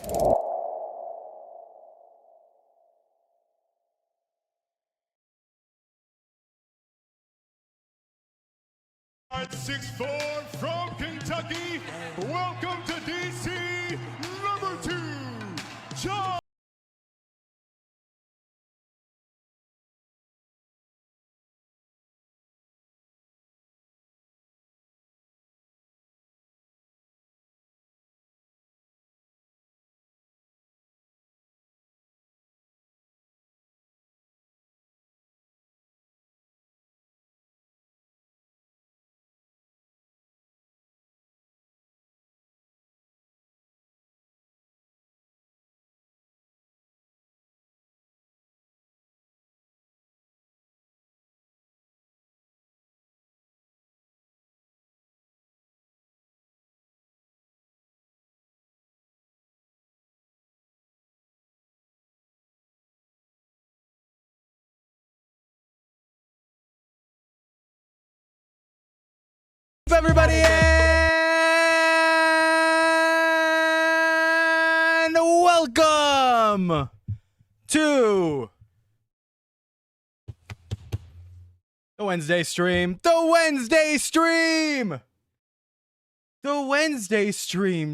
At 6'4" from Kentucky, welcome to DC, number 2, John. Everybody, and welcome to the Wednesday stream.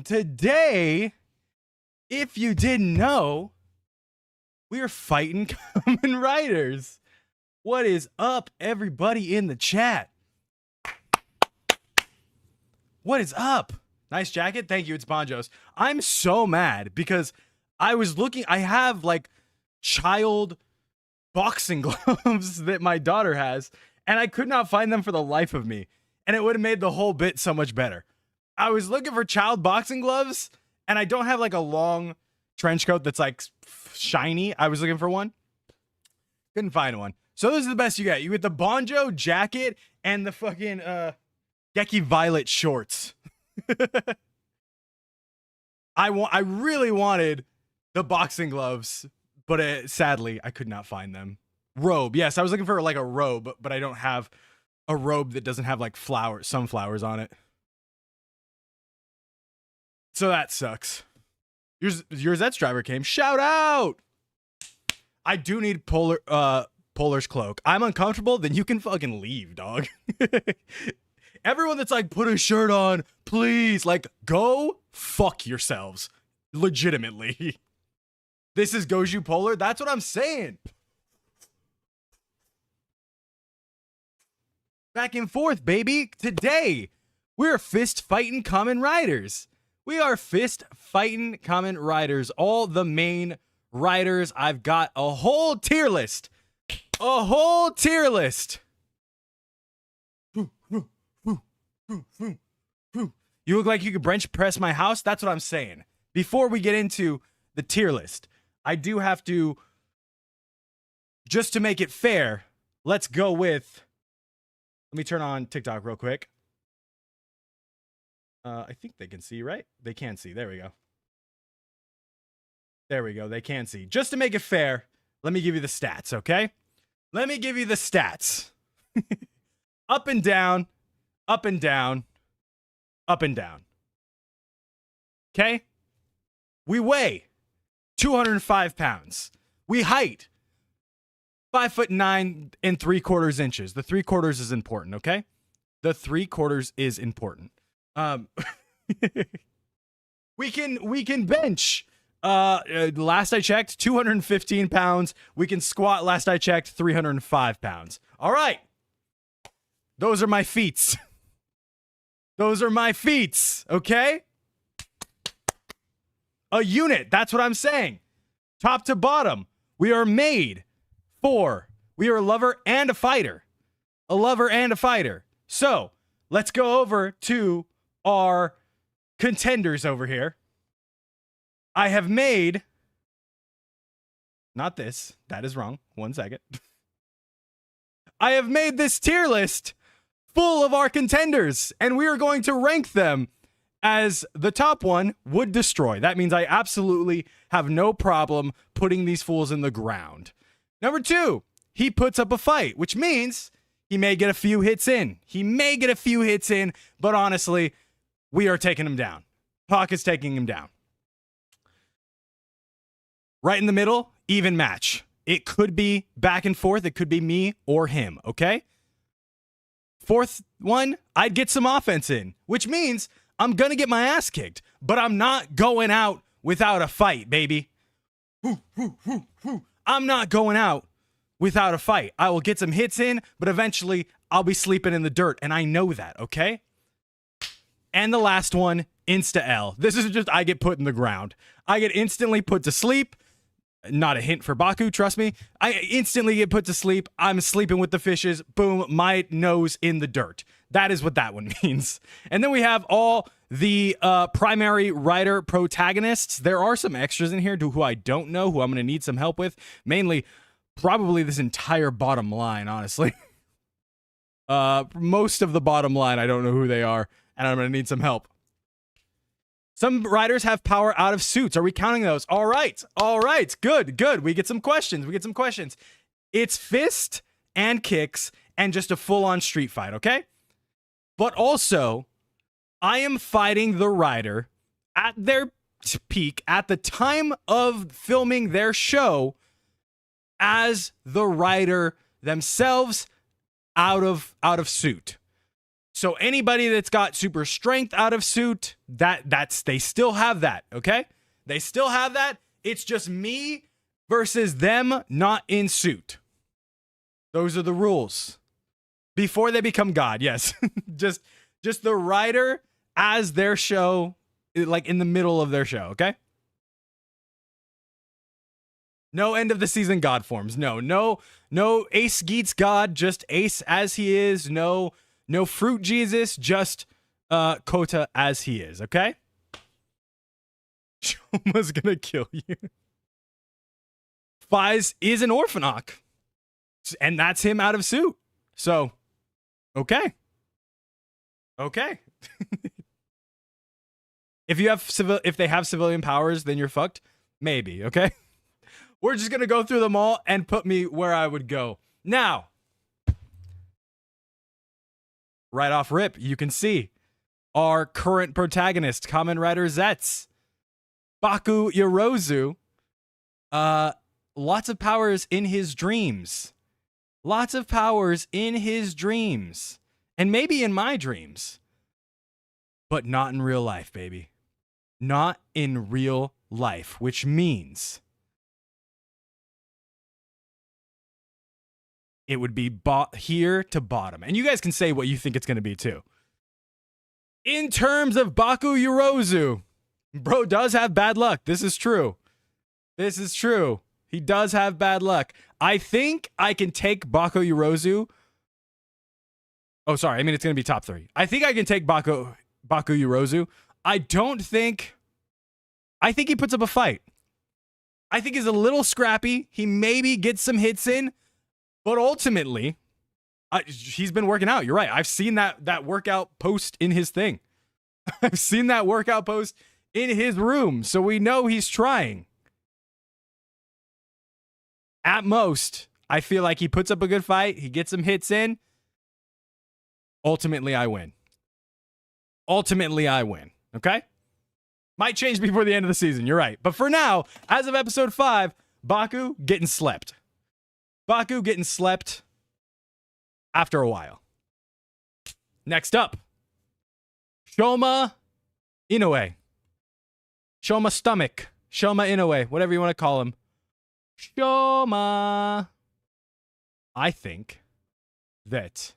Today, if you didn't know, we are fighting Kamen Riders. What is up, everybody in the chat? What is up? Nice jacket. Thank you. It's Bonjo's. I'm so mad because I was looking. I have like child boxing gloves that my daughter has, and I could not find them for the life of me. And it would have made the whole bit so much better. I was looking for child boxing gloves, and I don't have like a long trench coat that's like shiny. I was looking for one. Couldn't find one. So this is the best you get. You get the Bonjo jacket and the fucking Geki Violet shorts. I really wanted the boxing gloves, but sadly I could not find them. Robe. Yes, I was looking for like a robe, but I don't have a robe that doesn't have like sunflowers on it. So that sucks. Your Zets driver came. Shout out! I do need Polar's cloak. I'm uncomfortable, then you can fucking leave, dog. Everyone that's like, put a shirt on, please. Like, go fuck yourselves. Legitimately. This is Goju Polar. That's what I'm saying. Back and forth, baby. Today, we're fist fighting Kamen Riders. We are fist fighting Kamen Riders. All the main riders. I've got a whole tier list. A whole tier list. You look like you could bench press my house. That's what I'm saying. Before we get into the tier list, I do have to, just to make it fair, let's go with, let me turn on TikTok real quick. I think they can see, right? They can see. There we go. There we go. They can see. Just to make it fair, let me give you the stats, okay? Let me give you the stats. Up and down, up and down, up and down. Okay? We weigh 205 pounds. We height 5'9" and 3/4 inches. The 3/4 is important, okay? The 3/4 is important. We can bench. Last I checked, 215 pounds. We can squat. Last I checked, 305 pounds. All right. Those are my feats. Those are my feats, okay? A unit, that's what I'm saying. Top to bottom, we are made for, we are a lover and a fighter. A lover and a fighter. So, let's go over to our contenders over here. I have made, not this, that is wrong. 1 second. I have made this tier list full of our contenders, and we are going to rank them as the top one would destroy. That means I absolutely have no problem putting these fools in the ground. Number 2, he puts up a fight, which means he may get a few hits in. He may get a few hits in, but honestly, we are taking him down. Hawk is taking him down. Right in the middle, even match. It could be back and forth. It could be me or him, okay? Fourth one, I'd get some offense in, which means I'm going to get my ass kicked, but I'm not going out without a fight, baby. I'm not going out without a fight. I will get some hits in, but eventually I'll be sleeping in the dirt, and I know that, okay? And the last one, Insta-L. This is just, I get put in the ground. I get instantly put to sleep. Not a hint for Baku, trust me. I instantly get put to sleep. I'm sleeping with the fishes. Boom, my nose in the dirt. That is what that one means. And then we have all the primary writer protagonists. There are some extras in here who I don't know, who I'm going to need some help with. Mainly, probably this entire bottom line, honestly. Most of the bottom line, I don't know who they are, and I'm going to need some help. Some writers have power out of suits. Are we counting those? All right. Good. We get some questions. It's fist and kicks and just a full-on street fight, okay? But also, I am fighting the writer at their peak, at the time of filming their show, as the writer themselves out of suit. So anybody that's got super strength out of suit, that's they still have that, okay? They still have that. It's just me versus them not in suit. Those are the rules. Before they become God, yes. just the writer as their show, like in the middle of their show, okay? No end of the season God forms. No Ace Geets God, just Ace as he is. No Fruit Jesus, just Kota as he is, okay? Shoma's gonna kill you. Fies is an Orphanok, and that's him out of suit. So, okay. If they have civilian powers, then you're fucked. Maybe, okay? We're just gonna go through them all and put me where I would go. Now, right off rip, you can see our current protagonist, Kamen Rider Zets, Baku Yorozu. Lots of powers in his dreams. And maybe in my dreams. But not in real life, baby. Not in real life, which means it would be here to bottom. And you guys can say what you think it's going to be too. In terms of Baku Yorozu, bro does have bad luck. This is true. He does have bad luck. I think I can take Baku Yorozu. Oh, sorry. I mean, it's going to be top 3. I think I can take Baku Yorozu. I think he puts up a fight. I think he's a little scrappy. He maybe gets some hits in. But ultimately, he's been working out. You're right. I've seen that workout post in his thing. I've seen that workout post in his room. So we know he's trying. At most, I feel like he puts up a good fight. He gets some hits in. Ultimately, I win. Okay? Might change before the end of the season. You're right. But for now, as of episode 5, Baku getting slept. After a while. Next up, Shoma Inoue. Shoma Stomach. Shoma Inoue. Whatever you want to call him. Shoma. I think that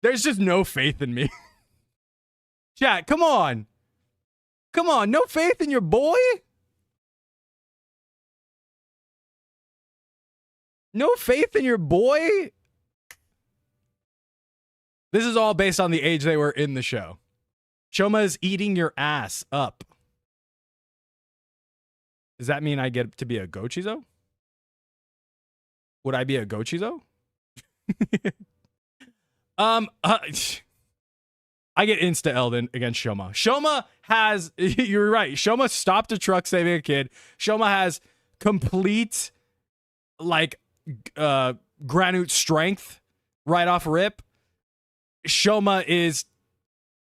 there's just no faith in me. Chat, come on. No faith in your boy? No faith in your boy? This is all based on the age they were in the show. Shoma is eating your ass up. Does that mean I get to be a Gochizo? Would I be a Gochizo? I get insta-L'd against Shoma. Shoma has, you're right, Shoma stopped a truck saving a kid. Shoma has complete, granite strength right off rip. Shoma is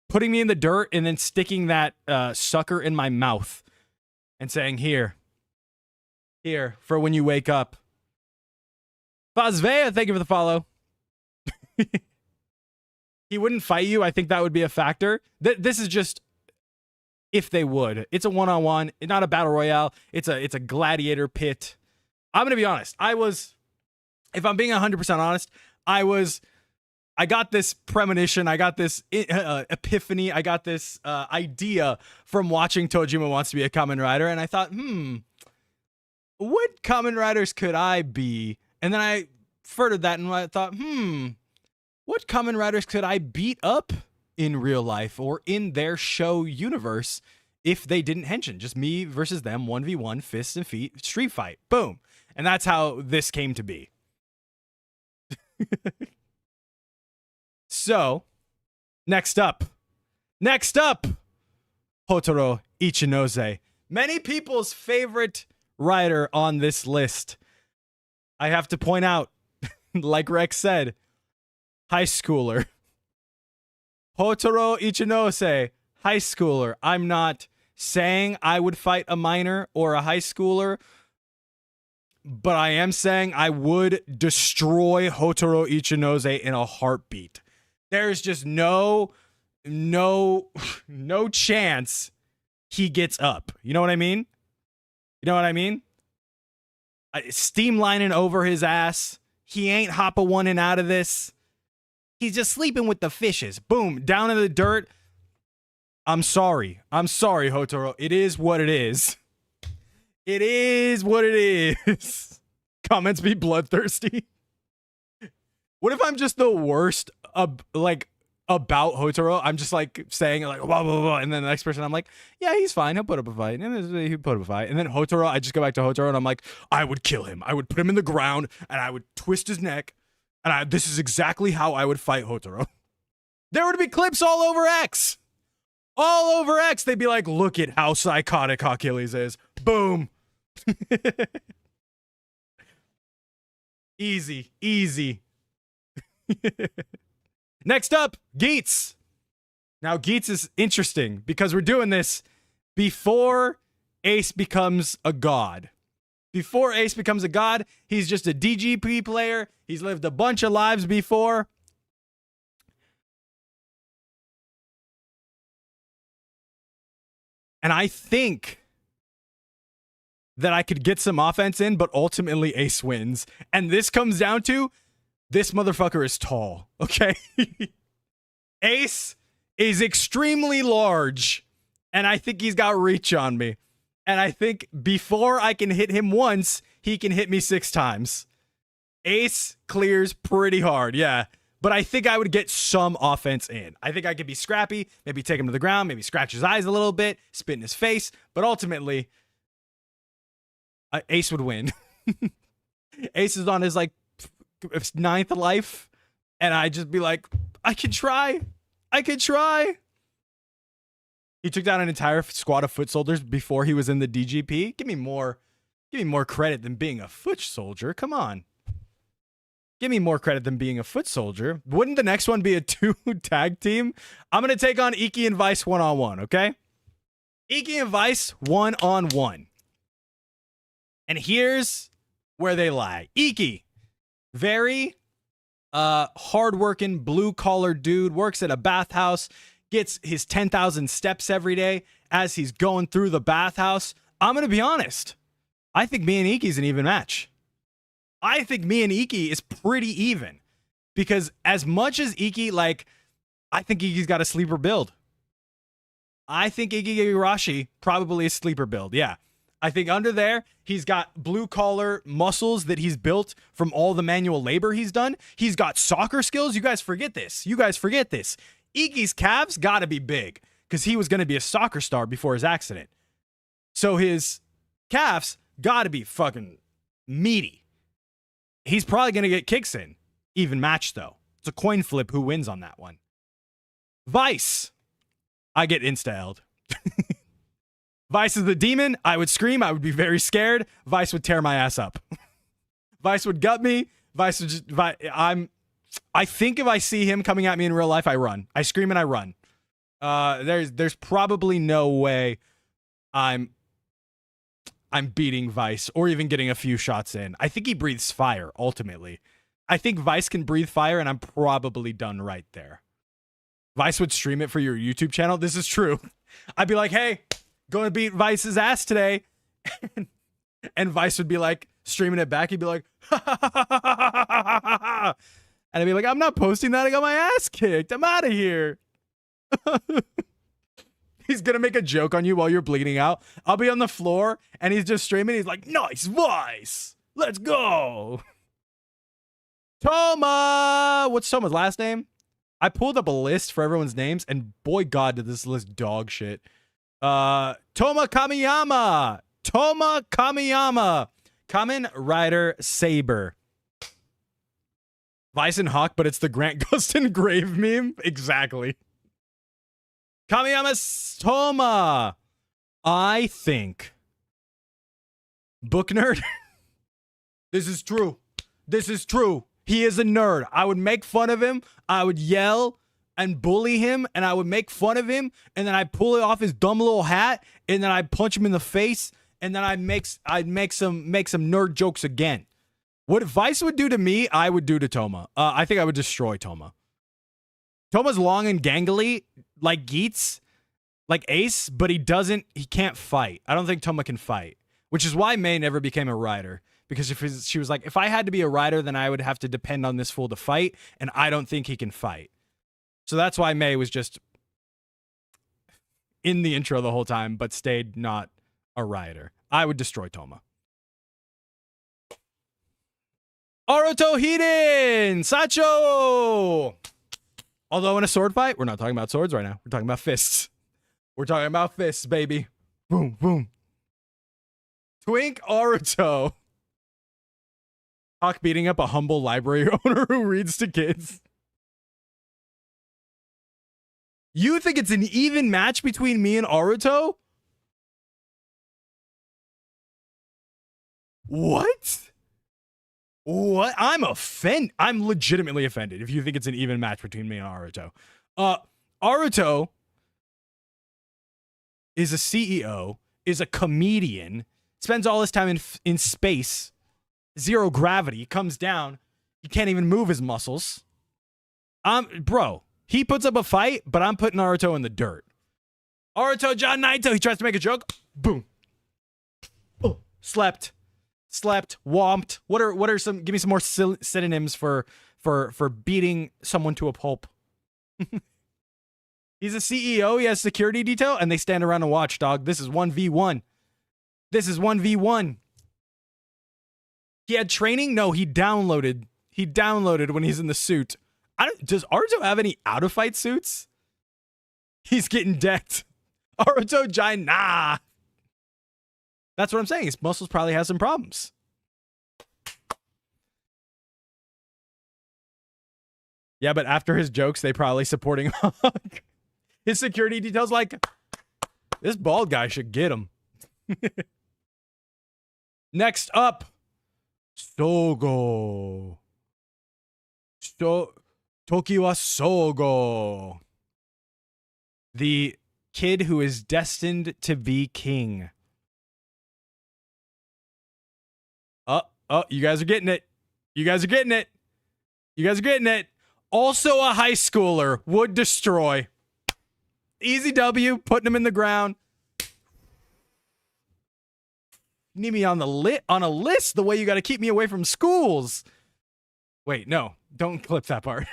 putting me in the dirt and then sticking that sucker in my mouth and saying, here, for when you wake up. Fazvea, thank you for the follow. He wouldn't fight you. I think that would be a factor. This is just if they would. It's a one-on-one, not a battle royale. It's a gladiator pit. I'm going to be honest. If I'm being 100% honest, I got this premonition. I got this epiphany. I got this idea from watching Tojima Wants to Be a Kamen Rider. And I thought, what Kamen Riders could I be? And then I furthered that and I thought, what Kamen Riders could I beat up in real life or in their show universe if they didn't henshin? Just me versus them, 1v1, fists and feet, street fight. Boom. And that's how this came to be. So, next up, Hotaro Ichinose. Many people's favorite rider on this list. I have to point out, like Rex said, high schooler. Hotaro Ichinose, high schooler. I'm not saying I would fight a minor or a high schooler, but I am saying I would destroy Hotaro Ichinose in a heartbeat. There's just no chance he gets up. You know what I mean? Steam lining over his ass. He ain't hoppa one and out of this. He's just sleeping with the fishes. Boom, down in the dirt. I'm sorry, Hotaro. It is what it is. It is what it is. Comments be bloodthirsty. What if I'm just the worst about Hotaro? I'm just like saying like blah blah blah, and then the next person I'm like, yeah, he's fine. He'll put up a fight. And he put up a fight. And then Hotaro, I just go back to Hotaro and I'm like, I would kill him. I would put him in the ground and I would twist his neck. And this is exactly how I would fight Hotaro. There would be clips all over X. All over X. They'd be like, look at how psychotic Achilles is. Boom. Easy. Next up, Geets. Now, Geets is interesting because we're doing this before Ace becomes a god. Before Ace becomes a god, he's just a DGP player. He's lived a bunch of lives before. And I think that I could get some offense in, but ultimately Ace wins. And this comes down to, this motherfucker is tall, okay? Ace is extremely large, and I think he's got reach on me. And I think before I can hit him once, he can hit me 6 times. Ace clears pretty hard, yeah. But I think I would get some offense in. I think I could be scrappy, maybe take him to the ground, maybe scratch his eyes a little bit, spit in his face. But ultimately, Ace would win. Ace is on his, 9th life. And I'd just be like, I could try. He took down an entire squad of foot soldiers before he was in the DGP. Give me more credit than being a foot soldier. Come on. Give me more credit than being a foot soldier. Wouldn't the next one be a 2 tag team? I'm going to take on Iki and Vice one-on-one, okay? Iki and Vice one-on-one. And here's where they lie. Iki, very hardworking, blue-collar dude, works at a bathhouse, gets his 10,000 steps every day as he's going through the bathhouse. I'm going to be honest. I think me and Iki's an even match. I think me and Iki is pretty even. Because as much as Iki, I think Iki's got a sleeper build. I think Iki Igarashi probably a sleeper build, yeah. I think under there, he's got blue-collar muscles that he's built from all the manual labor he's done. He's got soccer skills. You guys forget this. Iki's calves gotta be big because he was going to be a soccer star before his accident. So his calves gotta be fucking meaty. He's probably going to get kicks in. Even match, though. It's a coin flip who wins on that one. Vice. I get insta-L'd. Vice is the demon. I would scream. I would be very scared. Vice would tear my ass up. Vice would gut me. Vice would just... I think if I see him coming at me in real life, I run. I scream and I run. There's probably no way I'm beating Vice or even getting a few shots in. I think he breathes fire ultimately. I think Vice can breathe fire, and I'm probably done right there. Vice would stream it for your YouTube channel. This is true. I'd be like, hey, going to beat Vice's ass today. And Vice would be like streaming it back. He'd be like, and I'd be like, I'm not posting that. I got my ass kicked. I'm out of here. He's going to make a joke on you while you're bleeding out. I'll be on the floor and he's just streaming. He's like, nice Vice. Let's go. Toma. What's Toma's last name? I pulled up a list for everyone's names, and boy, God, did this list dog shit. Toma Kamiyama. Toma Kamiyama. Kamen Rider Saber. Vice and Hawk, but it's the Grant Gustin grave meme. Exactly. Kamiyama Toma. I think. Book nerd. This is true. This is true. He is a nerd. I would make fun of him. I would yell and bully him, and I would make fun of him, and then I'd pull it off his dumb little hat, and then I'd punch him in the face, and then I'd make some nerd jokes again. What Vice would do to me, I would do to Toma. I think I would destroy Toma. Toma's long and gangly, like Geets, like Ace, but he can't fight. I don't think Toma can fight, which is why May never became a rider. Because she was like, if I had to be a rider, then I would have to depend on this fool to fight, and I don't think he can fight. So that's why May was just in the intro the whole time, but stayed not a rider. I would destroy Toma. Aruto Hiden! Sacho! Although in a sword fight, we're not talking about swords right now. We're talking about fists. We're talking about fists, baby. Boom, boom. Twink Aruto. Hawk beating up a humble library owner who reads to kids. You think it's an even match between me and Aruto? What? What? I'm legitimately offended if you think it's an even match between me and Aruto. Aruto is a CEO, is a comedian, spends all his time in space. Zero gravity, comes down. He can't even move his muscles. Bro, he puts up a fight, but I'm putting Naruto in the dirt. Naruto John Naito, he tries to make a joke. Boom. Oh, slept, womped. What are some? Give me some more synonyms for beating someone to a pulp. He's a CEO. He has security detail, and they stand around and watch. Dog, this is 1v1. This is 1v1. He had training? No, he downloaded. He downloaded when he's in the suit. Does Aruto have any out-of-fight suits? He's getting decked. Aruto Giant, nah. That's what I'm saying. His muscles probably have some problems. Yeah, but after his jokes, they probably supporting Hawk. His security details like, this bald guy should get him. Next up. Sogo. Tokiwa Sogo. The kid who is destined to be king. Oh, you guys are getting it. You guys are getting it. You guys are getting it. Also a high schooler would destroy. Easy W, putting him in the ground. You need me on a list the way you got to keep me away from schools. Wait, no, don't clip that part.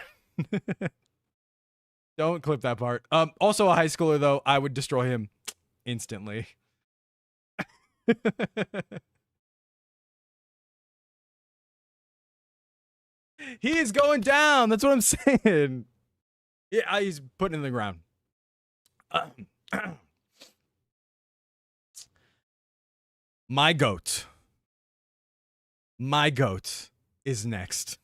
Don't clip that part. Also a high schooler though, I would destroy him instantly. He is going down. That's what I'm saying. Yeah, he's putting in the ground. My goat is next.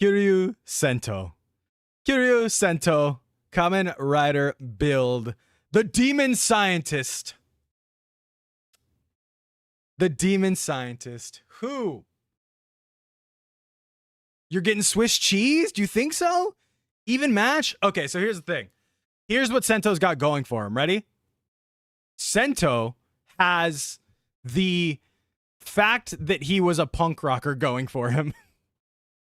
Kiryu Sento. Kiryu Sento, Kamen Rider build. The Demon Scientist. The Demon Scientist. Who? You're getting Swiss cheese? Do you think so? Even match? Okay, so here's the thing. Here's what Sento's got going for him. Ready? Sento has the fact that he was a punk rocker going for him.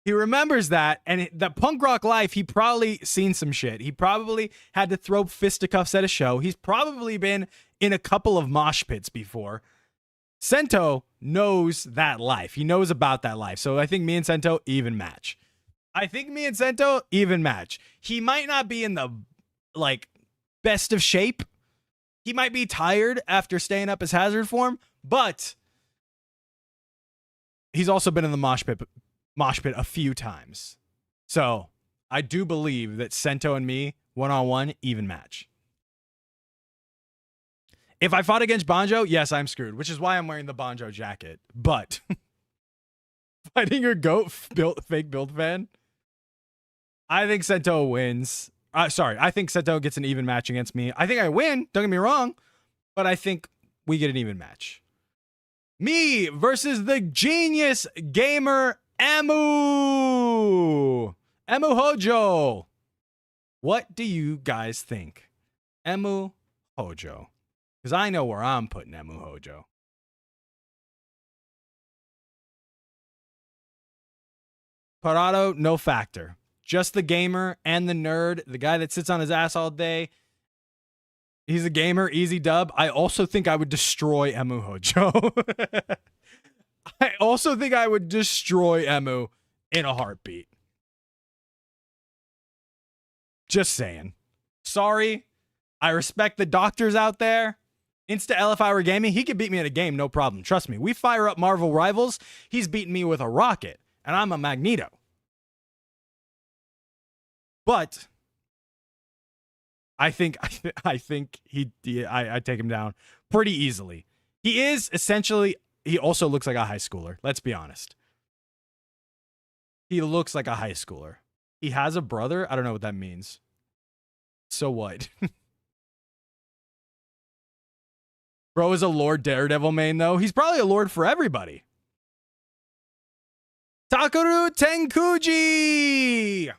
He remembers that, and the punk rock life, he probably seen some shit. He probably had to throw fisticuffs at a show. He's probably been in a couple of mosh pits before. Sento knows that life. He knows about that life. So I think me and Sento even match. He might not be in the like best of shape. He might be tired after staying up his hazard form, but he's also been in the mosh pit a few times. So I do believe that Sento and me, one-on-one, even match. If I fought against Banjo, yes, I'm screwed, which is why I'm wearing the Banjo jacket. But fighting your GOAT fake build fan, I think Sento wins. I think Sento gets an even match against me. I think I win, don't get me wrong, but I think we get an even match. Me versus the genius gamer Emu Hojo. What do you guys think? Emu Hojo. Because I know where I'm putting Emu Hojo. Parado, no factor. Just the gamer and the nerd, the guy that sits on his ass all day. He's a gamer, easy dub. I also think I would destroy Emu Hojo. I also think I would destroy Emu in a heartbeat. Just saying. Sorry. I respect the doctors out there. Insta L if I were gaming, he could beat me at a game, no problem. Trust me. We fire up Marvel Rivals. He's beating me with a rocket, and I'm a Magneto. But I think I take him down pretty easily. He is essentially. He also looks like a high schooler. Let's be honest. He looks like a high schooler. He has a brother. I don't know what that means. So what? Bro is a Lord Daredevil main, though. He's probably a Lord for everybody. Takaru Tenkuji!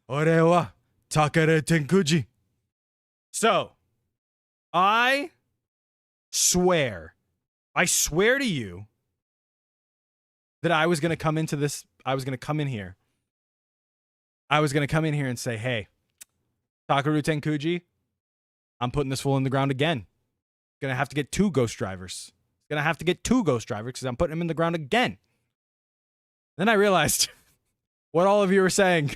Ore wa Takaru Tenkuji. So, I swear to you that I was going to come into this. I was going to come in here and say, hey, Takaru Tenkuji, I'm putting this fool in the ground again. Going to have to get 2 ghost drivers. Because I'm putting him in the ground again. Then I realized what all of you were saying.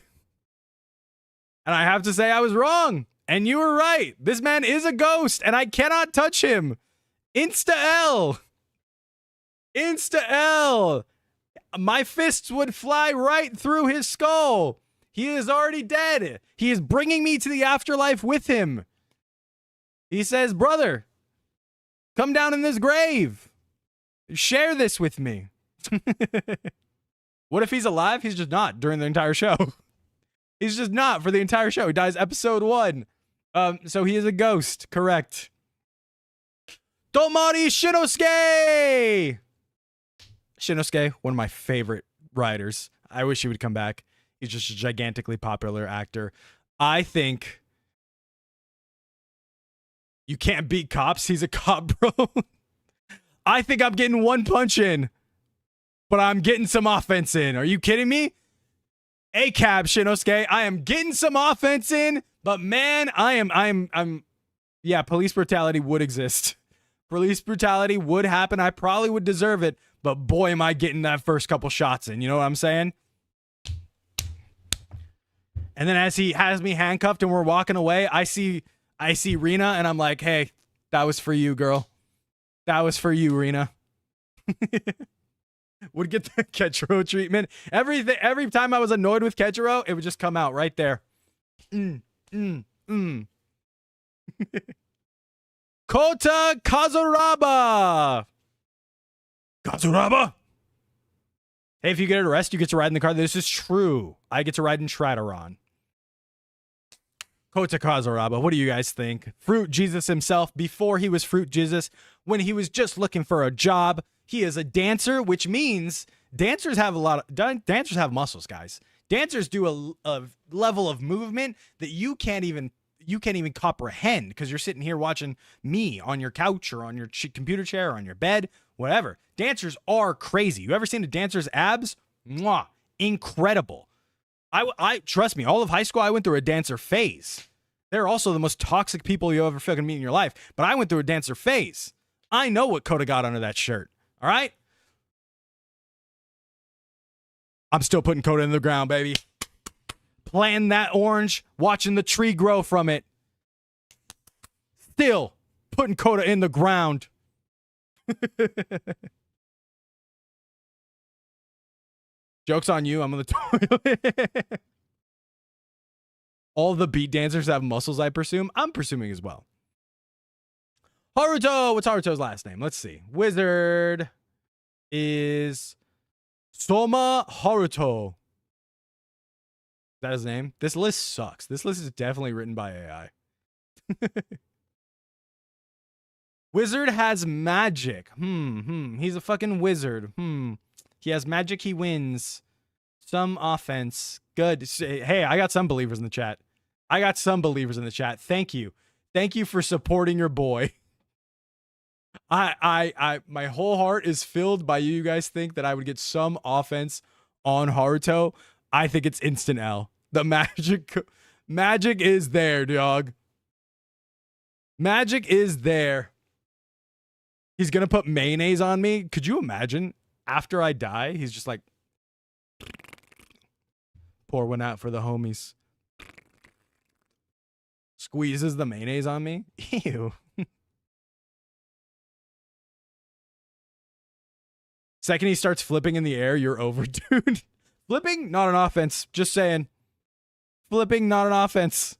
And I have to say I was wrong. And you were right. This man is a ghost, and I cannot touch him. Insta L. My fists would fly right through his skull. He is already dead. He is bringing me to the afterlife with him. He says, brother, come down in this grave. Share this with me. What if he's alive? He's just not during the entire show. He's just not for the entire show. He dies episode 1. So he is a ghost. Correct. Tomari Shinosuke! Shinosuke, one of my favorite writers. I wish he would come back. He's just a gigantically popular actor. I think you can't beat cops. He's a cop, bro. I think I'm getting one punch in, but I'm getting some offense in. Are you kidding me? A-cab, Shinosuke. I am getting some offense in, but man, yeah, police brutality would exist. Police brutality would happen. I probably would deserve it, but boy, am I getting that first couple shots in. You know what I'm saying? And then as he has me handcuffed and we're walking away, I see Rena and I'm like, hey, that was for you, girl. That was for you, Rena. Would get the Ketchero treatment. Every time I was annoyed with Ketchero, it would just come out right there. Kota Kazuraba. Kazuraba. Hey, if you get an arrest, you get to ride in the car. This is true. I get to ride in Trideron. Kota Kazuraba. What do you guys think? Fruit Jesus himself, before he was Fruit Jesus, when he was just looking for a job. He is a dancer, which means dancers have dancers have muscles, guys. Dancers do a level of movement that you can't even comprehend because you're sitting here watching me on your couch or on your computer chair or on your bed, whatever. Dancers are crazy. You ever seen a dancer's abs? Mwah, incredible. I trust me, all of high school I went through a dancer phase. They're also the most toxic people you ever fucking meet in your life, but I went through a dancer phase. I know what Coda got under that shirt. All right? I'm still putting Coda in the ground, baby. Planting that orange, watching the tree grow from it. Still putting Coda in the ground. Joke's on you. I'm on the toilet. All the beat dancers have muscles, I presume. I'm presuming as well. Haruto. What's Haruto's last name? Let's see. Wizard is Soma Haruto. Is that his name? This list sucks. This list is definitely written by AI. Wizard has magic. He's a fucking wizard. He has magic. He wins. Some offense. Good. Hey, I got some believers in the chat. Thank you. Thank you for supporting your boy. My whole heart is filled by you guys think that I would get some offense on Haruto. I think it's instant L. The magic is there, dog. Magic is there. He's gonna put mayonnaise on me. Could you imagine? After I die, he's just like, pour one out for the homies. Squeezes the mayonnaise on me. Ew. Second he starts flipping in the air, you're over, dude. Flipping, not an offense. Just saying. Flipping, not an offense.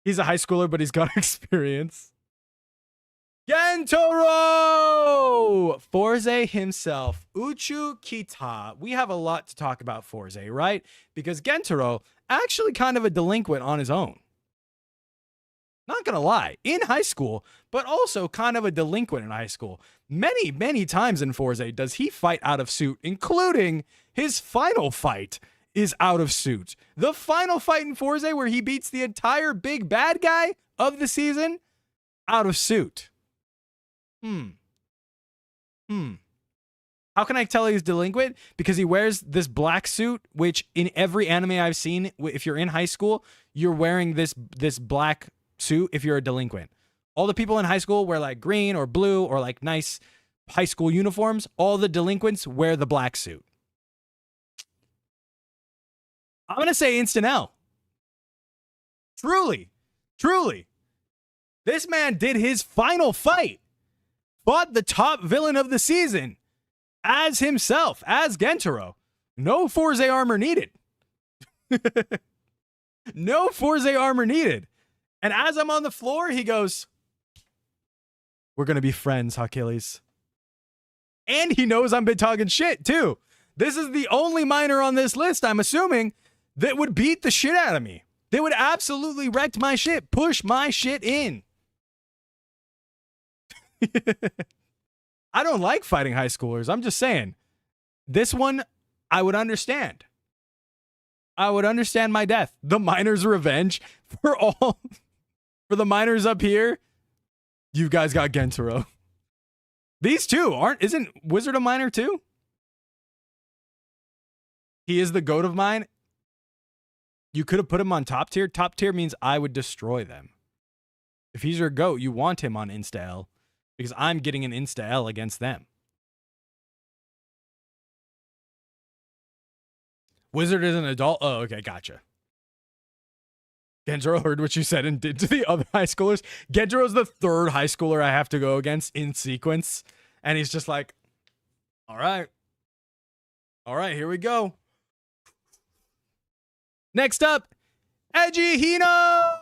He's a high schooler, but he's got experience. Gentoro! Forze himself. Uchu Kita. We have a lot to talk about Forze, right? Because Gentoro, actually kind of a delinquent on his own. Not gonna lie, in high school, but also kind of a delinquent in high school. Many, many times in Forze does he fight out of suit, including his final fight is out of suit. The final fight in Forze where he beats the entire big bad guy of the season, out of suit. How can I tell he's delinquent? Because he wears this black suit, which in every anime I've seen, if you're in high school, you're wearing this black suit if you're a delinquent. All the people in high school wear like green or blue or like nice high school uniforms. All the delinquents wear the black suit. I'm going to say instant L. Truly. This man did his final fight. Fought the top villain of the season as himself, as Gentoro. No Forze armor needed. No Forze armor needed. And as I'm on the floor, he goes, "We're going to be friends, Achilles." And he knows I'm been talking shit, too. This is the only minor on this list, I'm assuming, that would beat the shit out of me. They would absolutely wreck my shit, push my shit in. I don't like fighting high schoolers. I'm just saying. This one, I would understand. I would understand my death. The minor's revenge for the minors up here. You guys got Gentoro. These two isn't Wizard a minor too? He is the goat of mine. You could have put him on top tier. Top tier means I would destroy them. If he's your goat, you want him on Insta L because I'm getting an Insta L against them. Wizard is an adult. Oh, okay, gotcha. Gentoro heard what you said and did to the other high schoolers. Gentoro's the third high schooler I have to go against in sequence. And he's just like, all right, here we go. Next up, Eiji Hino!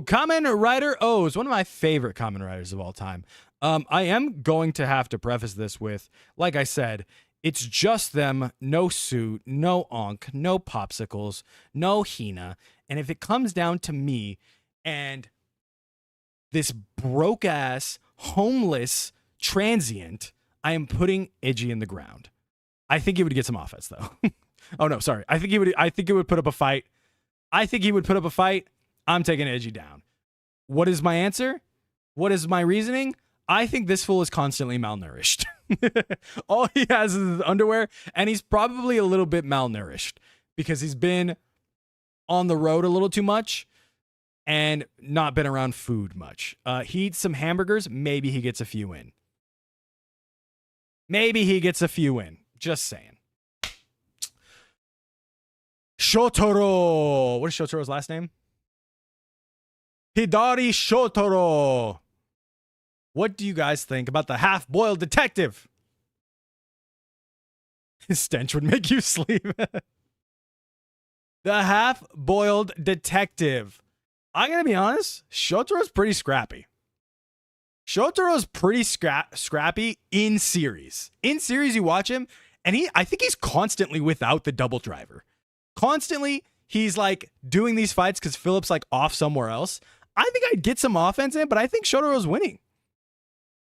Kamen Rider O is one of my favorite Kamen Riders of all time. I am going to have to preface this with, like I said, it's just them, no suit, no Onk, no popsicles, no Hina. And if it comes down to me and this broke-ass, homeless transient, I am putting Iggy in the ground. I think he would get some offense though. Oh no, sorry. I think he would put up a fight. I think he would put up a fight. I'm taking Iggy down. What is my answer? What is my reasoning? I think this fool is constantly malnourished. All he has is his underwear, and he's probably a little bit malnourished because he's been on the road a little too much and not been around food much. He eats some hamburgers. Maybe he gets a few in. Maybe he gets a few in. Just saying. Shotaro. What is Shotaro's last name? Hidari Shotaro. What do you guys think about the half-boiled detective? His stench would make you sleep. The half-boiled detective. I'm going to be honest. Shotaro's pretty scrappy. Shotaro's pretty scrappy in series. In series, you watch him, and I think he's constantly without the double driver. Constantly, he's like doing these fights because Philip's like off somewhere else. I think I'd get some offense in, but I think Shotaro's winning.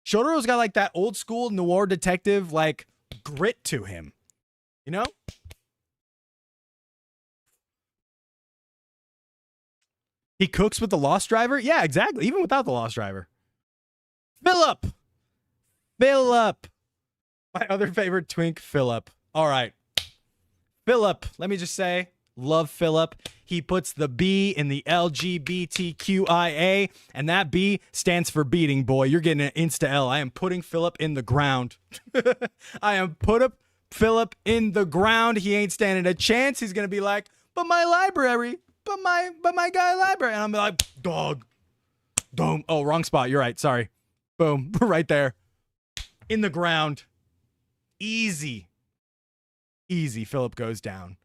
Shotaro's got like that old school noir detective like grit to him. You know? He cooks with the lost driver? Yeah, exactly. Even without the lost driver. Philip. My other favorite twink, Philip. All right. Philip, let me just say, love Philip. He puts the B in the LGBTQIA, and that B stands for beating, boy. You're getting an Insta L. I am putting Philip in the ground. I am put Philip in the ground. He ain't standing a chance. He's going to be like, but my library, but my guy library. And I'm like, dog. Boom. Oh, wrong spot. You're right. Sorry. Boom. Right there. In the ground. Easy. Philip goes down.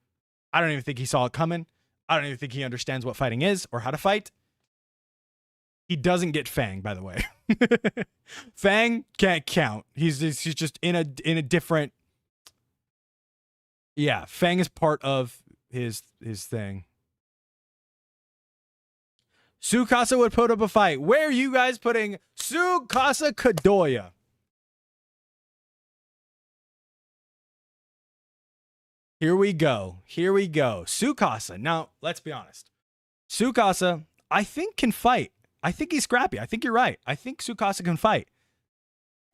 I don't even think he saw it coming. I don't even think he understands what fighting is or how to fight. He doesn't get Fang, by the way. Fang can't count. He's just in a different. Yeah, Fang is part of his thing. Tsukasa would put up a fight. Where are you guys putting Tsukasa Kadoya? Here we go. Tsukasa. Now, let's be honest. Tsukasa, I think, can fight. I think he's scrappy. I think you're right. I think Tsukasa can fight.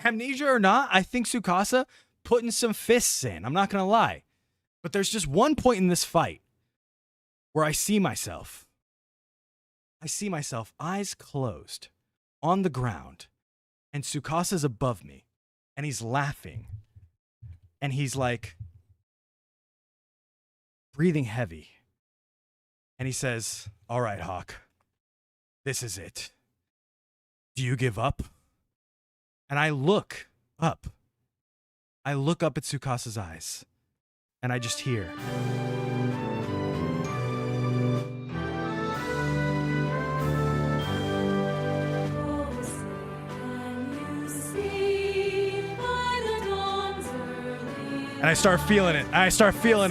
Amnesia or not, I think Tsukasa putting some fists in. I'm not going to lie. But there's just one point in this fight where I see myself eyes closed on the ground, and Tsukasa's above me, and he's laughing. And he's like, breathing heavy. And he says, all right, Hawk, this is it. Do you give up? And I look up. at Tsukasa's eyes. And I just hear. And I start feeling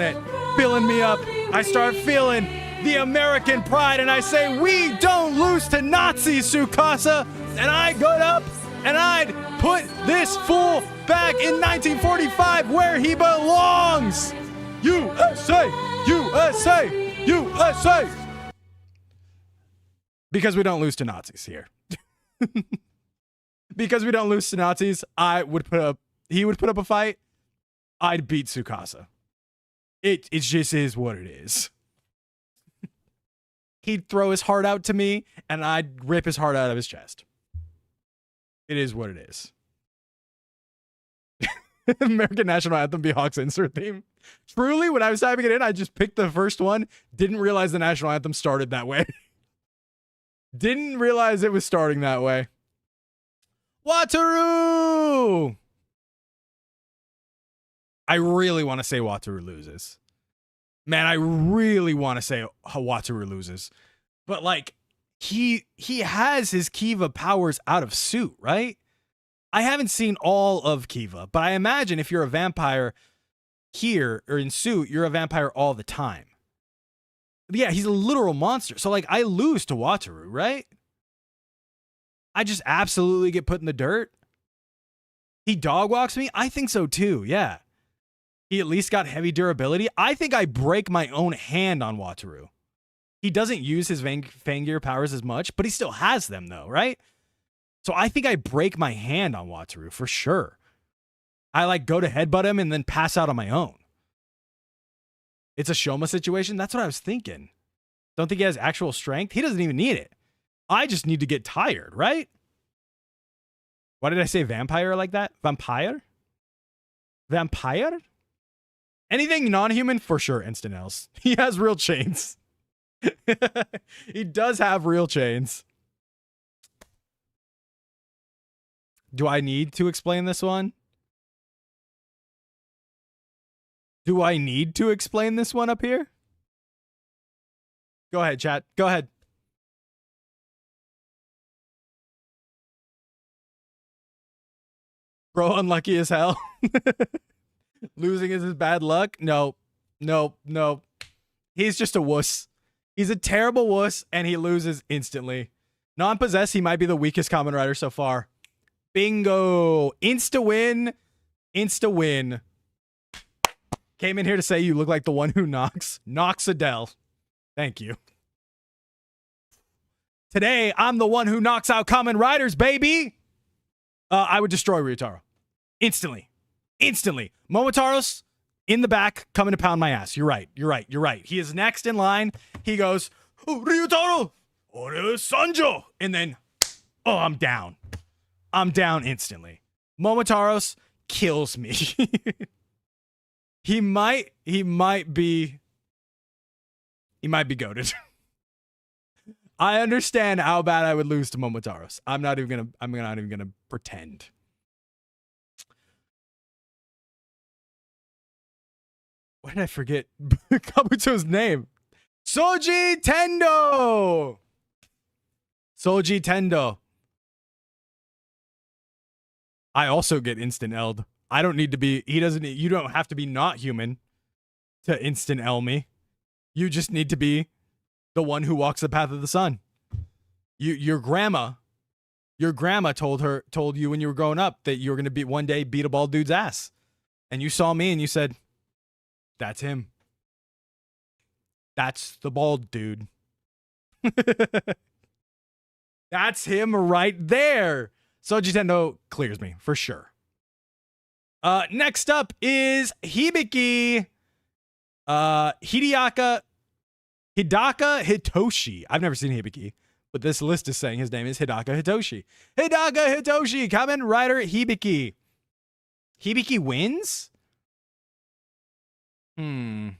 it. Filling me up. I start feeling the American pride, and I say, we don't lose to Nazis, Tsukasa. And I got up, and I'd put this fool back in 1945 where he belongs. USA! USA! USA! Because we don't lose to Nazis here. Because we don't lose to Nazis, he would put up a fight. I'd beat Tsukasa. It just is what it is. He'd throw his heart out to me, and I'd rip his heart out of his chest. It is what it is. American National Anthem be Hawk's insert theme. Truly, when I was typing it in, I just picked the first one. Didn't realize the National Anthem started that way. Didn't realize it was starting that way. Wataru! I really want to say Wataru loses. Man, I really want to say Wataru loses. But like, he has his Kiva powers out of suit, right? I haven't seen all of Kiva, but I imagine if you're a vampire here or in suit, you're a vampire all the time. But yeah, he's a literal monster. So like, I lose to Wataru, right? I just absolutely get put in the dirt. He dog walks me? I think so too, yeah. He at least got heavy durability. I think I break my own hand on Wataru. He doesn't use his Fangir powers as much, but he still has them though, right? So I think I break my hand on Wataru for sure. I like go to headbutt him and then pass out on my own. It's a Shoma situation. That's what I was thinking. Don't think he has actual strength. He doesn't even need it. I just need to get tired, right? Why did I say vampire like that? Vampire? Vampire? Anything non-human, for sure, instant else. He has real chains. He does have real chains. Do I need to explain this one? Do I need to explain this one up here? Go ahead, chat. Go ahead. Bro, unlucky as hell. Losing is his bad luck? No. No. No. He's just a wuss. He's a terrible wuss, and he loses instantly. Non-possessed, he might be the weakest Kamen Rider so far. Bingo. Insta-win. Insta-win. Came in here to say you look like the one who knocks. Knocks Adele. Thank you. Today, I'm the one who knocks out Kamen Riders, baby. I would destroy Ryutaro. Instantly. Instantly. Momotaro's in the back, coming to pound my ass. You're right. You're right. You're right. He is next in line. He goes, oh, Ryutaro. Ore Sanjo. And then, oh, I'm down. I'm down instantly. Momotaro's kills me. He might be goated. I understand how bad I would lose to Momotaro's. I'm not even gonna pretend. Why did I forget Kabuto's name? Soji Tendo. Soji Tendo. I also get instant L'd. I don't need to be, you don't have to be not human to instant L me. You just need to be the one who walks the path of the sun. Your grandma told you when you were growing up that you were going to one day beat a bald dude's ass. And you saw me and you said, that's him. That's the bald dude. That's him right there. Soji Tendo clears me for sure. Next up is Hibiki Hidaka Hitoshi. I've never seen Hibiki, but this list is saying his name is Hidaka Hitoshi. Hidaka Hitoshi, Kamen Rider Hibiki. Hibiki wins? You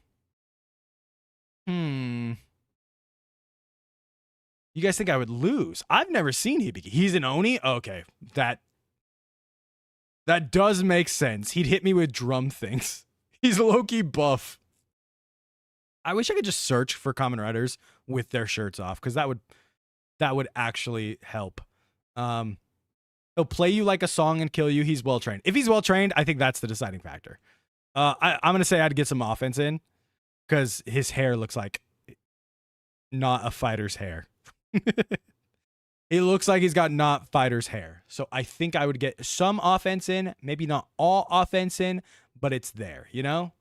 guys think I would lose? I've never seen Hibiki. He's an Oni? Okay, that does make sense. He'd hit me with drum things. He's low-key buff. I wish I could just search for Kamen Riders with their shirts off, because that would actually help. He'll play you like a song and kill you. He's well-trained. If he's well-trained, I think that's the deciding factor. I'm going to say I'd get some offense in, because his hair looks like not a fighter's hair. It looks like he's got not fighter's hair. So I think I would get some offense in, maybe not all offense in, but it's there, you know?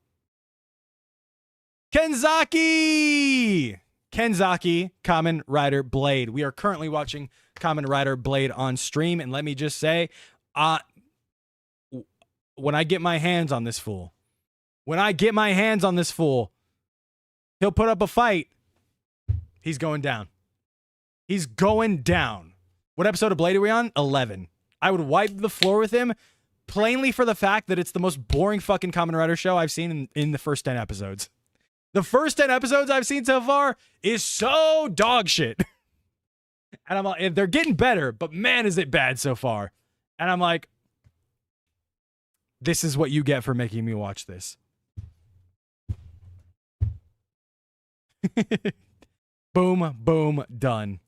Kenzaki, Kamen Rider Blade. We are currently watching Kamen Rider Blade on stream, and let me just say, when I get my hands on this fool, he'll put up a fight. He's going down. He's going down. What episode of Blade are we on? 11. I would wipe the floor with him, plainly for the fact that it's the most boring fucking Kamen Rider show I've seen in the first 10 episodes. The first 10 episodes I've seen so far is so dog shit. And I'm like, they're getting better, but man, is it bad so far. And I'm like, this is what you get for making me watch this. Boom, boom, done.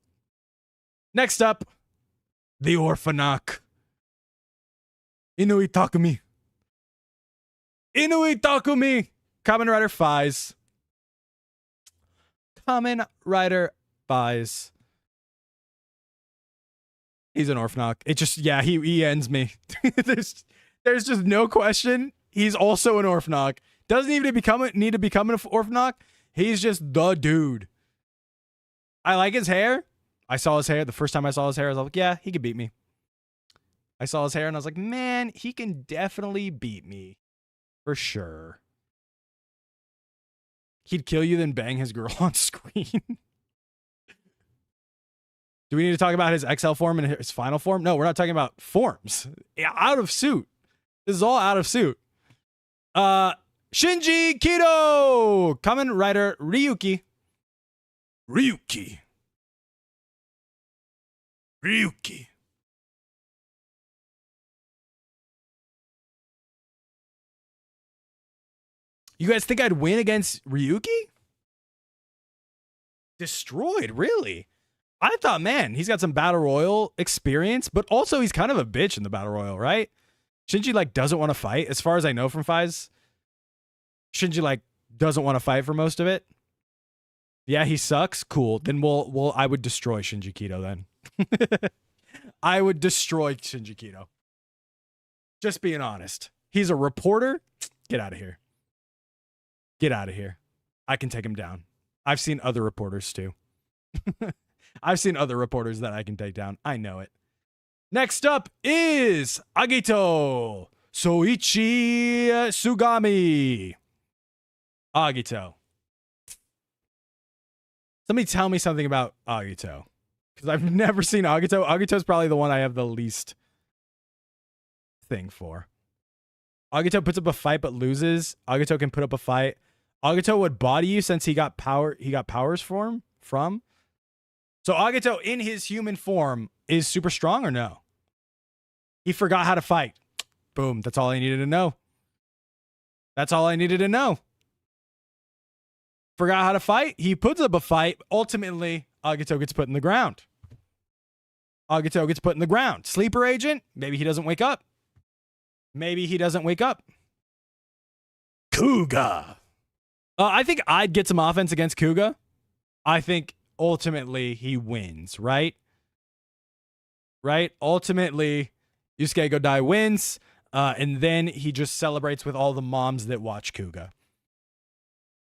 Next up, the Orphanak. Inui Takumi. Kamen Rider Faiz. Kamen Rider Faiz. He's an Orphanak. It just, yeah, he ends me. There's just no question. He's also an Orphanok. Doesn't even need to become an Orphanok. He's just the dude. I like his hair. I saw his hair. The first time I saw his hair, I was like, yeah, he could beat me. I saw his hair and I was like, man, he can definitely beat me. For sure. He'd kill you, then bang his girl on screen. Do we need to talk about his XL form and his final form? No, we're not talking about forms. Out of suit. This is all out of suit. Shinji Kido! Kamen Rider Ryuki. Ryuki. You guys think I'd win against Ryuki? Destroyed, really? I thought, man, he's got some Battle Royale experience, but also he's kind of a bitch in the Battle Royale, right? Shinji, like, doesn't want to fight. As far as I know from Fives, Shinji, like, doesn't want to fight for most of it. Yeah, he sucks. Cool. Then I would destroy Shinji Kido then. I would destroy Shinji Kido. Just being honest. He's a reporter. Get out of here. Get out of here. I can take him down. I've seen other reporters too. I've seen other reporters that I can take down. I know it. Next up is Agito Soichi Sugami. Agito. Somebody tell me something about Agito. Because I've never seen Agito. Agito's probably the one I have the least thing for. Agito puts up a fight but loses. Agito can put up a fight. Agito would body you since he got powers from. So Agito in his human form is super strong or no? He forgot how to fight. Boom. That's all I needed to know. That's all I needed to know. Forgot how to fight. He puts up a fight. Ultimately, Agito gets put in the ground. Agito gets put in the ground. Sleeper agent. Maybe he doesn't wake up. Maybe he doesn't wake up. Kuga. I think I'd get some offense against Kuga. I think ultimately he wins, right? Right? Ultimately, Yusuke Godai wins, and then he just celebrates with all the moms that watch Kuga.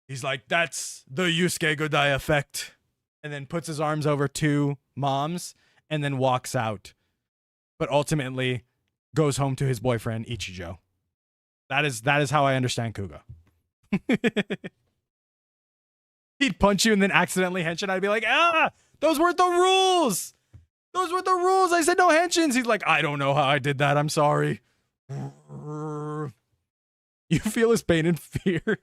He's like, that's the Yusuke Godai effect. And then puts his arms over two moms and then walks out. But ultimately goes home to his boyfriend, Ichijo. That is how I understand Kuga. He'd punch you and then accidentally henshin. I'd be like, those weren't the rules. Those were the rules. I said no henshins. He's like, I don't know how I did that. I'm sorry. You feel his pain and fear.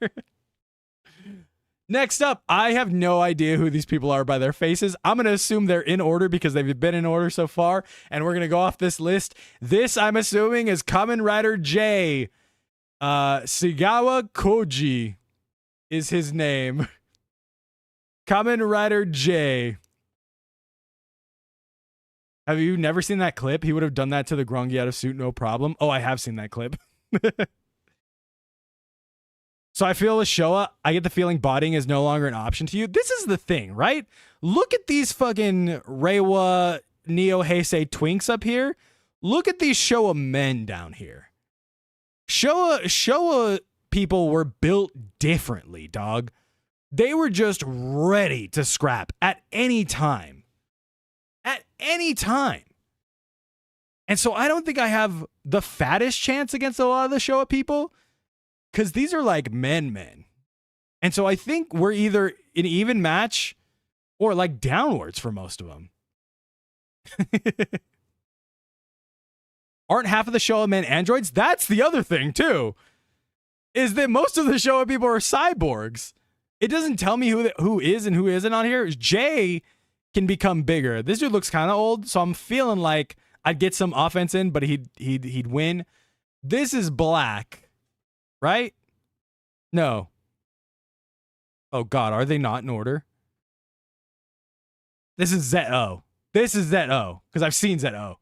Next up, I have no idea who these people are by their faces. I'm going to assume they're in order because they've been in order so far. And we're going to go off this list. This, I'm assuming, is Kamen Rider J. Sigawa Koji is his name. Kamen Rider J. Have you never seen that clip? He would have done that to the Grongi out of suit, no problem. Oh, I have seen that clip. So I feel with Showa, I get the feeling bodying is no longer an option to you. This is the thing, right? Look at these fucking Reiwa Neo Heisei twinks up here. Look at these Showa men down here. Showa people were built differently, dog. They were just ready to scrap at any time. At any time. And so I don't think I have the fattest chance against a lot of the Showa people. Because these are like men. And so I think we're either an even match or like downwards for most of them. Aren't half of the Showa men androids? That's the other thing too. Is that most of the Showa people are cyborgs. It doesn't tell me who is and who isn't on here. Jay can become bigger. This dude looks kind of old, so I'm feeling like I'd get some offense in, but he'd win. This is black. Right? No. Oh God, are they not in order? This is ZO. This is ZO. Because I've seen ZO.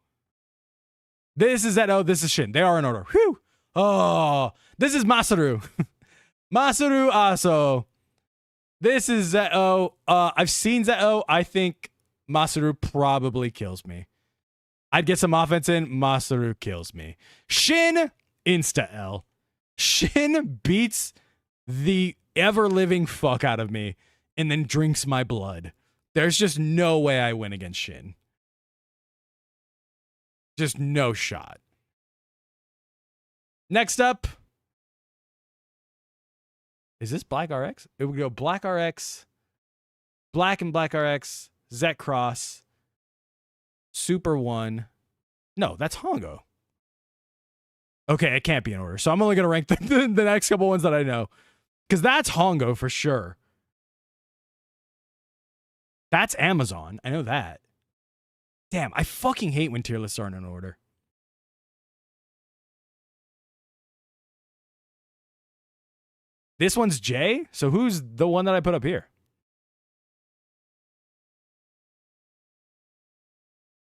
This is ZO. This is Shin. They are in order. Whew. Oh, this is Masaru. Masaru Aso. This is ZO. I've seen ZO. I think Masaru probably kills me. I'd get some offense in. Masaru kills me. Shin Insta L. Shin beats the ever-living fuck out of me and then drinks my blood. There's just no way I win against Shin. Just no shot. Next up. Is this Black RX? It would go Black RX, Black and Black RX, Zet Cross, Super 1. No, that's Hongo. Okay, it can't be in order. So I'm only going to rank the next couple ones that I know. Because that's Hongo for sure. That's Amazon. I know that. Damn, I fucking hate when tier lists aren't in order. This one's J? So who's the one that I put up here?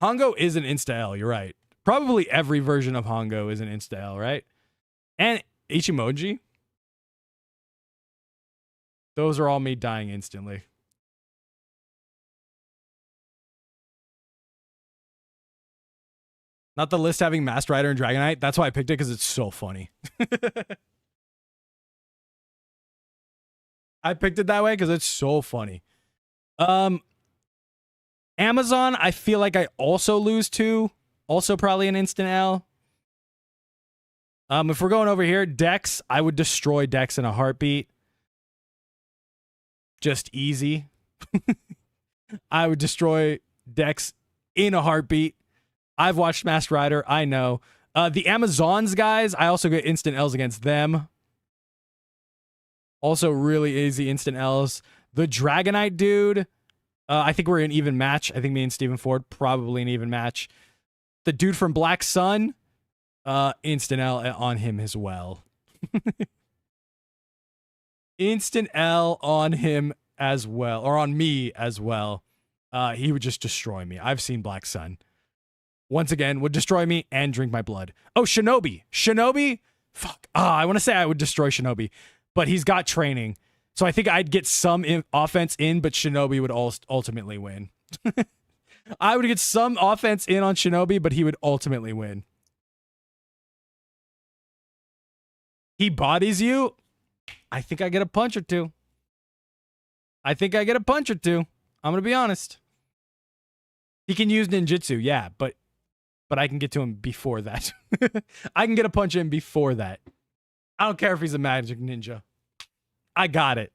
Hongo is an Insta L, you're right. Probably every version of Hongo is an Insta L, right? And Ichimoji. Those are all me dying instantly. Not the list having Masked Rider and Dragonite. That's why I picked it, because it's so funny. I picked it that way because it's so funny. Amazon, I feel like I also lose to. Also probably an instant L. If we're going over here, Dex, I would destroy Dex in a heartbeat. Just easy. I would destroy Dex in a heartbeat. I've watched Masked Rider. I know. The Amazons guys, I also get instant L's against them. Also really easy instant L's. The Dragonite dude, I think we're an even match. I think me and Stephen Ford, probably an even match. The dude from Black Sun, instant L on him as well. Instant L on him as well, or on me as well. He would just destroy me. I've seen Black Sun. Once again, would destroy me and drink my blood. Oh, Shinobi. Shinobi? Fuck. I want to say I would destroy Shinobi, but he's got training. So I think I'd get some offense in, but Shinobi would ultimately win. I would get some offense in on Shinobi, but he would ultimately win. He bodies you. I think I get a punch or two. I'm going to be honest. He can use ninjutsu, yeah, but I can get to him before that. I can get a punch in before that. I don't care if he's a magic ninja. I got it.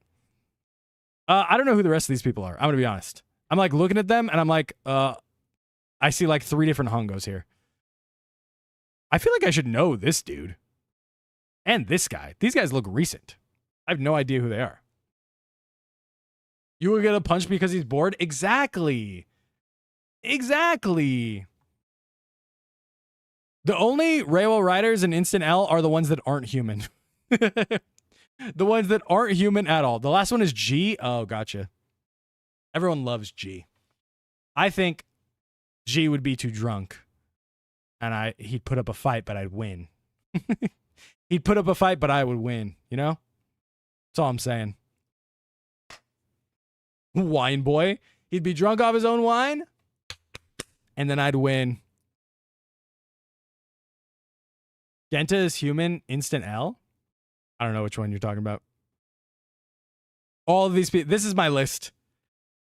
I don't know who the rest of these people are. I'm going to be honest. I'm like looking at them and I'm like, I see like 3 different Hongos here. I feel like I should know this dude. And this guy. These guys look recent. I have no idea who they are. You will get a punch because he's bored? Exactly. Exactly. The only Railway Riders in Instant L are the ones that aren't human. The ones that aren't human at all. The last one is G. Oh, gotcha. Everyone loves G. I think G would be too drunk. And he'd put up a fight, but I'd win. He'd put up a fight, but I would win. You know? That's all I'm saying. Wine boy. He'd be drunk off his own wine. And then I'd win. Genta is human. Instant L? I don't know which one you're talking about. All of these people. This is my list.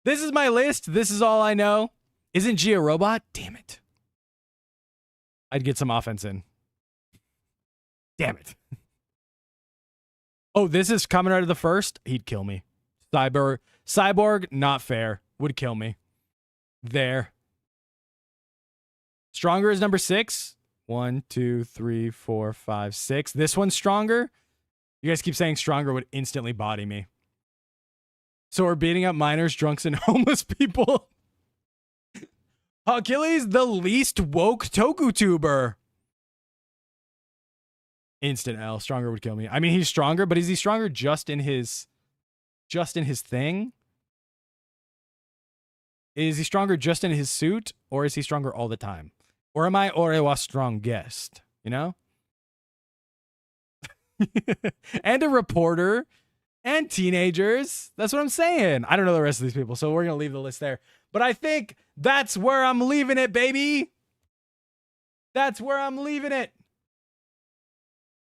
This is my list. This is all I know. Isn't G a robot? Damn it. I'd get some offense in. Damn it. Oh, this is Kamen Rider the first? He'd kill me. Cyborg, not fair. Would kill me. There. Stronger is number 6. 1, 2, 3, 4, 5, 6. This one's stronger. You guys keep saying stronger would instantly body me. So we're beating up minors, drunks, and homeless people. Achilles, the least woke Toku-tuber. Instant L. Stronger would kill me. I mean, he's stronger, but is he stronger just in his thing? Is he stronger just in his suit, or is he stronger all the time? Or am I Orewa strongest? You know? And a reporter and teenagers. That's what I'm saying. I don't know the rest of these people, so we're going to leave the list there. But I think that's where I'm leaving it, baby. That's where I'm leaving it.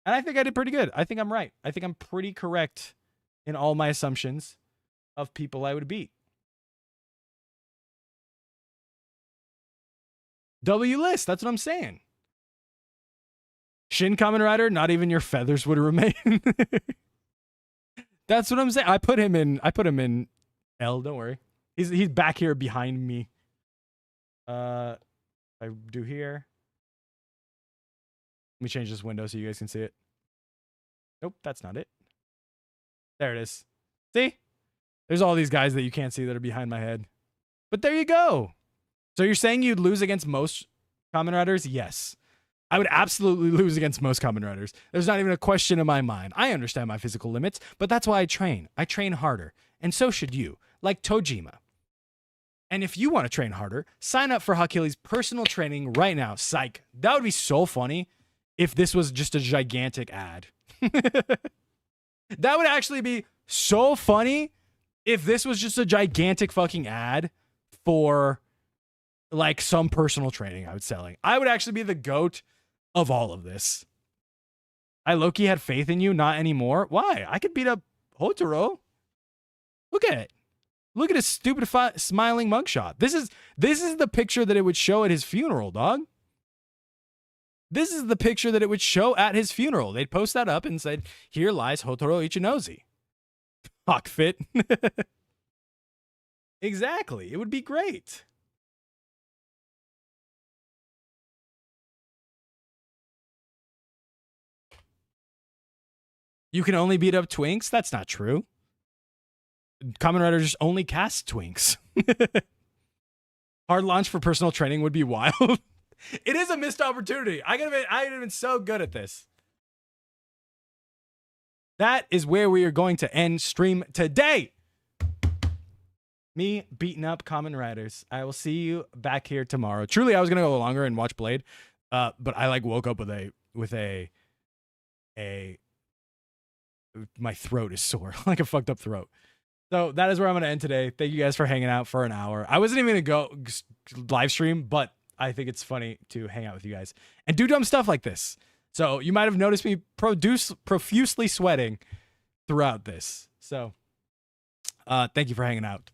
And I think I did pretty good. I think I'm right. I think I'm pretty correct in all my assumptions of people I would beat. W list, that's what I'm saying. Shin Kamen Rider, not even your feathers would remain. That's what I'm saying. I put him in L, don't worry. He's back here behind me. I do here. Let me change this window so you guys can see it. Nope, that's not it. There it is. See? There's all these guys that you can't see that are behind my head. But there you go. So you're saying you'd lose against most Kamen Riders? Yes. I would absolutely lose against most Kamen Riders. There's not even a question in my mind. I understand my physical limits, but that's why I train. I train harder. And so should you, like Tojima. And if you want to train harder, sign up for Hakili's personal training right now. Psych. That would be so funny if this was just a gigantic ad. That would actually be so funny if this was just a gigantic fucking ad for like some personal training I was selling. I would actually be the GOAT of all of this. I low-key had faith in you, not anymore. Why? I could beat up Hotaro. Look at it. Look at his stupid smiling mugshot. This is the picture that it would show at his funeral, dog. This is the picture that it would show at his funeral. They'd post that up and said, "Here lies Hotaro Ichinozi." Hawk fit. Exactly. It would be great. You can only beat up twinks? That's not true. Kamen Rider just only casts twinks. Hard launch for personal training would be wild. It is a missed opportunity. I have been so good at this. That is where we are going to end stream today. Me beating up Kamen Riders. I will see you back here tomorrow. Truly, I was gonna go longer and watch Blade, but I like woke up with a my throat is sore, like a fucked up throat. So that is where I'm going to end today. Thank you guys for hanging out for an hour. I wasn't even going to go live stream, but I think it's funny to hang out with you guys and do dumb stuff like this. So you might have noticed me profusely sweating throughout this. So thank you for hanging out.